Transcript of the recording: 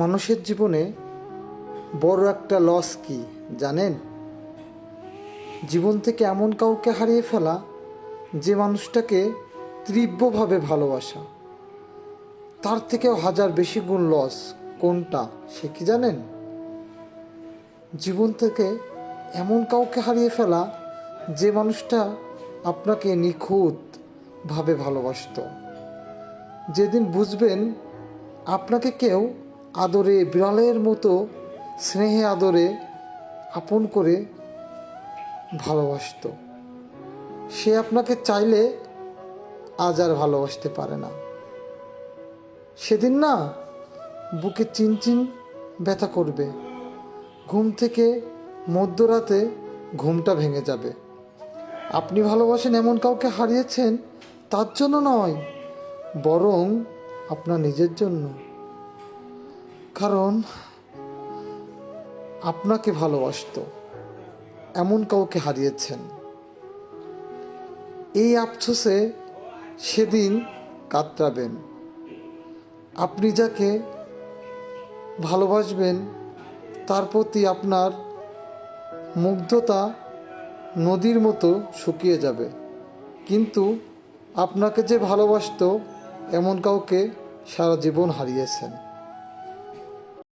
মানুষের জীবনে বড় একটা লস কি জানেন? জীবন থেকে এমন কাউকে হারিয়ে ফেলা যে মানুষটাকে তীব্রভাবে ভালোবাসা, তার থেকেও হাজার বেশি গুণ লস কোনটা সে কি জানেন? জীবন থেকে এমন কাউকে হারিয়ে ফেলা যে মানুষটা আপনাকে নিখুঁতভাবে ভালোবাসতো। যেদিন বুঝবেন আপনাকে কেউ আদরে বিড়ালের মতো স্নেহে আদরে আপন করে ভালোবাসতো, সে আপনাকে চাইলে আজ আর ভালোবাসতে পারে না। সেদিন না বুকে চিনচিন ব্যথা করবে, ঘুম থেকে মধ্যরাতে ঘুমটা ভেঙে যাবে। আপনি ভালোবাসেন এমন কাউকে হারিয়েছেন তার জন্য নয়, বরং আপনার নিজের জন্য। কারণ আপনাকে ভালোবাসতো এমন কাউকে হারিয়েছেন। এই আফসোসে সেদিন কাতরাবেন। আপনি যাকে ভালোবাসবেন তার প্রতি আপনার মুগ্ধতা নদীর মতো শুকিয়ে যাবে, কিন্তু আপনাকে যে ভালোবাসতো এমন কাউকে সারা জীবন হারিয়েছেন।